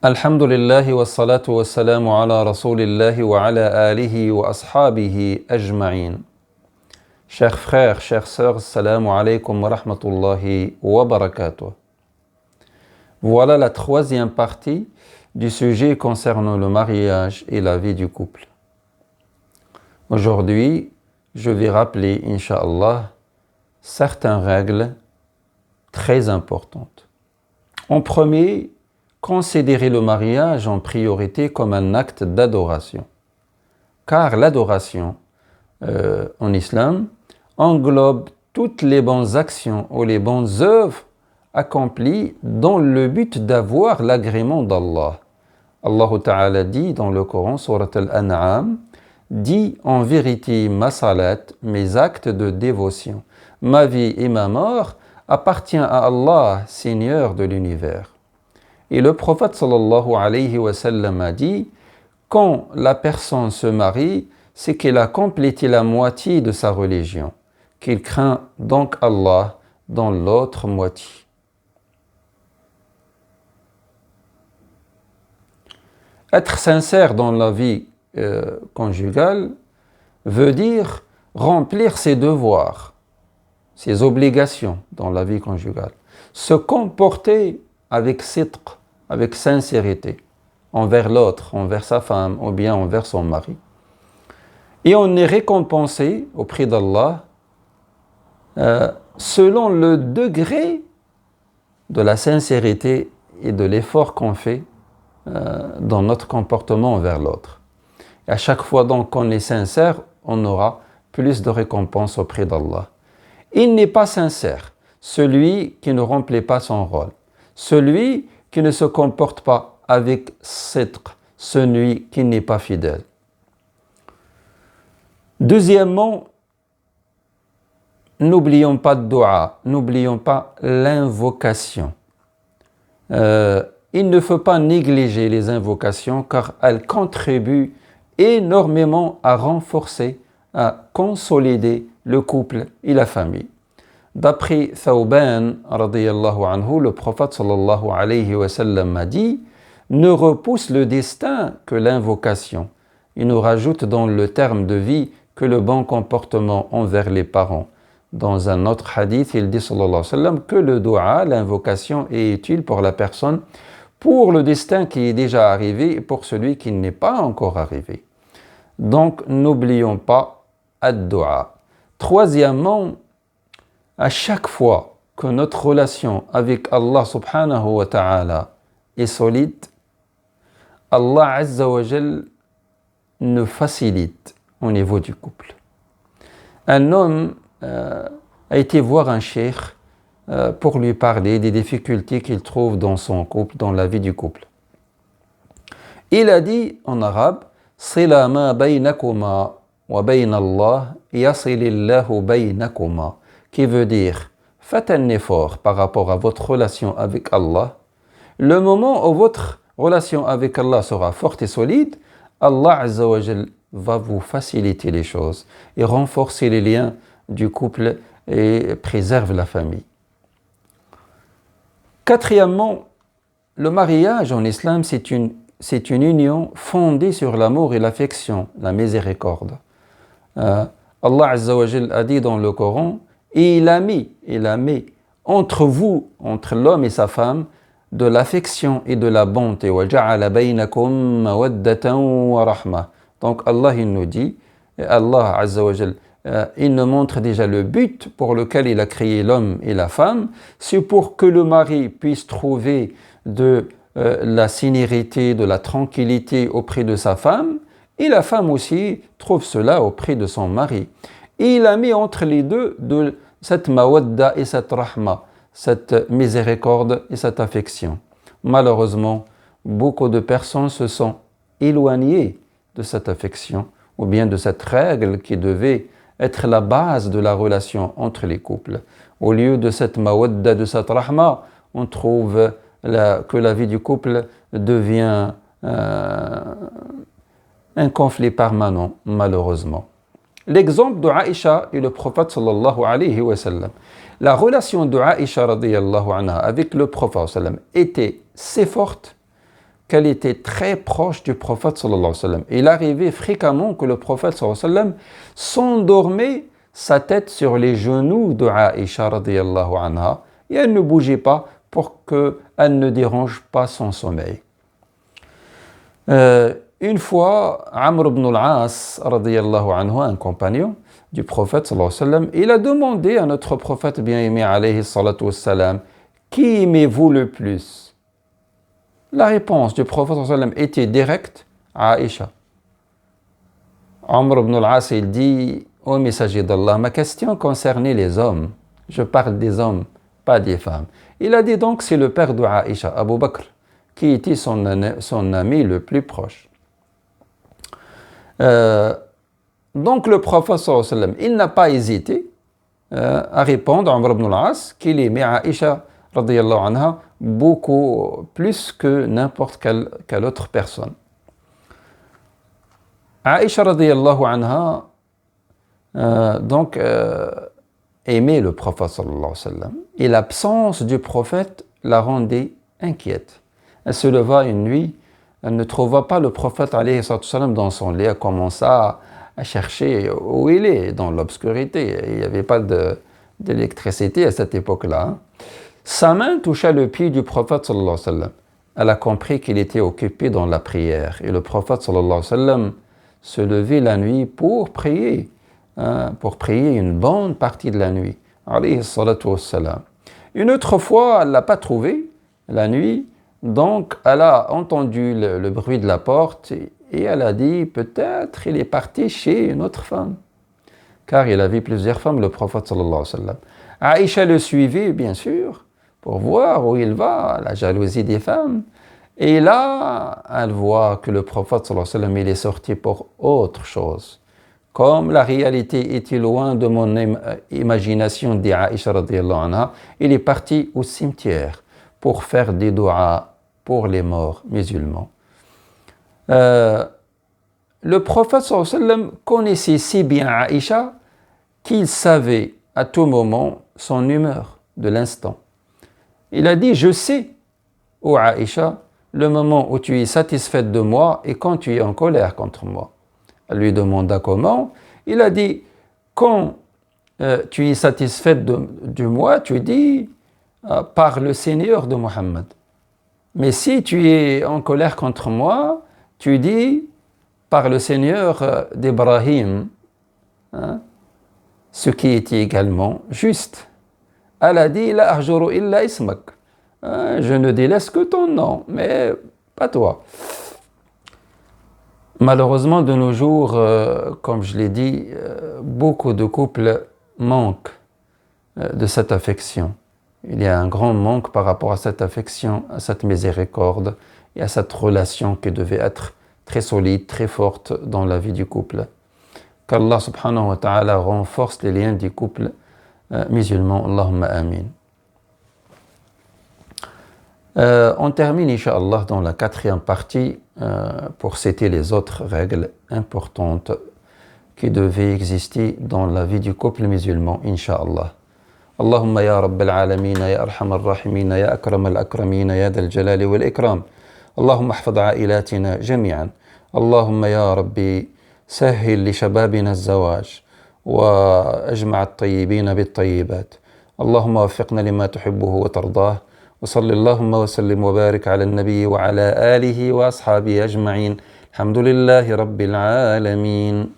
Alhamdulillah wa salatu wa salamu ala rasulillahi wa ala alihi wa ashabihi ajma'in. Chers frères, chères sœurs, salamu alaykum wa rahmatullahi wa barakatuh. Voilà la troisième partie du sujet concernant le mariage et la vie du couple. Aujourd'hui, je vais rappeler, Inch'Allah, certaines règles très importantes. En premier, considérer le mariage en priorité comme un acte d'adoration. Car l'adoration en islam englobe toutes les bonnes actions ou les bonnes œuvres accomplies dans le but d'avoir l'agrément d'Allah. Allah Ta'ala dit dans le Coran, Surat Al-An'am, dit en vérité ma salat, mes actes de dévotion, ma vie et ma mort appartient à Allah, Seigneur de l'univers. Et le prophète sallallahu alayhi wa sallam a dit, quand la personne se marie, c'est qu'elle a complété la moitié de sa religion, qu'il craint donc Allah dans l'autre moitié. Être sincère dans la vie conjugale veut dire remplir ses devoirs, ses obligations dans la vie conjugale, se comporter avec sidq, avec sincérité, envers l'autre, envers sa femme ou bien envers son mari. Et on est récompensé auprès d'Allah selon le degré de la sincérité et de l'effort qu'on fait dans notre comportement envers l'autre. Et à chaque fois donc qu'on est sincère, on aura plus de récompenses auprès d'Allah. Il n'est pas sincère celui qui ne remplit pas son rôle, celui qui ne se comporte pas avec sidq, celui qui n'est pas fidèle. Deuxièmement, n'oublions pas de dua, n'oublions pas l'invocation. Il ne faut pas négliger les invocations car elles contribuent énormément à renforcer, à consolider le couple et la famille. D'après Thawban, radiyallahu anhu, le prophète sallallahu alayhi wa sallam a dit « Ne repousse le destin que l'invocation ». Il nous rajoute dans le terme de vie que le bon comportement envers les parents. Dans un autre hadith, il dit sallallahu alayhi wa sallam que le dua, l'invocation, est utile pour la personne, pour le destin qui est déjà arrivé et pour celui qui n'est pas encore arrivé. Donc, n'oublions pas ad-dua. Troisièmement, à chaque fois que notre relation avec Allah subhanahu wa ta'ala est solide, Allah azza wa jal nous facilite au niveau du couple. Un homme a été voir un cheikh pour lui parler des difficultés qu'il trouve dans son couple, dans la vie du couple. Il a dit en arabe « Sila ma baynakuma wa bayna Allah yasilillahu baynakuma » qui veut dire « Faites un effort par rapport à votre relation avec Allah. Le moment où votre relation avec Allah sera forte et solide, Allah Azza wa Jal va vous faciliter les choses et renforcer les liens du couple et préserve la famille. » Quatrièmement, le mariage en islam, c'est une union fondée sur l'amour et l'affection, la miséricorde. Allah Azza wa Jal a dit dans le Coran, et il a mis entre vous, entre l'homme et sa femme, de l'affection et de la bonté. Donc Allah il nous dit, Allah Azza wa Jal, il nous montre déjà le but pour lequel il a créé l'homme et la femme, c'est pour que le mari puisse trouver de la sérénité, de la tranquillité auprès de sa femme, et la femme aussi trouve cela auprès de son mari. Et il a mis entre les deux de cette mawadda et cette rahma, cette miséricorde et cette affection. Malheureusement, beaucoup de personnes se sont éloignées de cette affection ou bien de cette règle qui devait être la base de la relation entre les couples. Au lieu de cette mawadda, de cette rahma, on trouve que la vie du couple devient un conflit permanent, malheureusement. L'exemple de Aïcha et le prophète sallallahu alayhi wa sallam. La relation de Aïcha radiyallahu anha avec le prophète sallam était si forte qu'elle était très proche du prophète sallallahu alayhi wa sallam. Il arrivait fréquemment que le prophète sallallahu alayhi wa sallam s'endormait sa tête sur les genoux de Aïcha radiyallahu anha et elle ne bougeait pas pour qu'elle ne dérange pas son sommeil. Une fois, Amr ibn al-As radiyallahu anhu, un compagnon du prophète sallallahu alayhi wa sallam, il a demandé à notre prophète bien-aimé alayhi salatu wassalam, qui aimez-vous le plus? La réponse du prophète sallallahu alayhi wa sallam était directe, Aïcha. Amr ibn al-As, il dit, ô messager d'Allah, ma question concernait les hommes. Je parle des hommes, pas des femmes. Il a dit donc, c'est le père de Aïcha, Abu Bakr, qui était son ami le plus proche. Donc le prophète sallallahu alayhi wa sallam, il n'a pas hésité à répondre à Amr ibn al-As qu'il aimait Aïcha radiyallahu anha beaucoup plus que n'importe quelle autre personne. Aïcha radiyallahu anha aimait le prophète sallallahu alayhi wa sallam et l'absence du prophète la rendait inquiète. Elle se leva une nuit, elle ne trouva pas le prophète alayhi wa sallam dans son lit, elle commença à chercher où il est, dans l'obscurité. Il n'y avait pas d'électricité à cette époque-là. Sa main toucha le pied du prophète sallallahu alayhi wa sallam. Elle a compris qu'il était occupé dans la prière. Et le prophète sallallahu alayhi wa sallam se levait la nuit pour prier une bonne partie de la nuit. Alayhi salatu wassalam. Une autre fois, elle ne l'a pas trouvé la nuit. Donc, elle a entendu le bruit de la porte et elle a dit, peut-être il est parti chez une autre femme. Car il avait plusieurs femmes, le prophète sallallahu alayhi wa sallam. Aïcha le suivait, bien sûr, pour voir où il va, la jalousie des femmes. Et là, elle voit que le prophète sallallahu alayhi wa sallam, il est sorti pour autre chose. Comme la réalité était loin de mon imagination, dit Aïcha radiyallahu anha, il est parti au cimetière pour faire des doigts pour les morts musulmans. Le prophète sallallahu alayhi wa sallam connaissait si bien Aïcha qu'il savait à tout moment son humeur de l'instant. Il a dit, je sais, ô Aïcha, le moment où tu es satisfaite de moi et quand tu es en colère contre moi. Elle lui demanda comment. Il a dit, quand tu es satisfaite de moi, tu dis, par le Seigneur de Mohammed. Mais si tu es en colère contre moi, tu dis, par le Seigneur d'Ibrahim, ce qui était également juste. Elle a dit, la arjuru illa ismak. Je ne délaisse que ton nom, mais pas toi. Malheureusement, de nos jours, comme je l'ai dit, beaucoup de couples manquent de cette affection. Il y a un grand manque par rapport à cette affection, à cette miséricorde et à cette relation qui devait être très solide, très forte dans la vie du couple. Qu'Allah subhanahu wa ta'ala renforce les liens du couple musulman. Allahumma amin. On termine, Inch'Allah, dans la 4e partie pour citer les autres règles importantes qui devaient exister dans la vie du couple musulman, Inch'Allah. اللهم يا رب العالمين يا أرحم الراحمين يا أكرم الأكرمين يا ذا الجلال والإكرام اللهم احفظ عائلاتنا جميعا اللهم يا ربي سهل لشبابنا الزواج وأجمع الطيبين بالطيبات اللهم وفقنا لما تحبه وترضاه وصل اللهم وسلم وبارك على النبي وعلى آله وأصحابه أجمعين الحمد لله رب العالمين.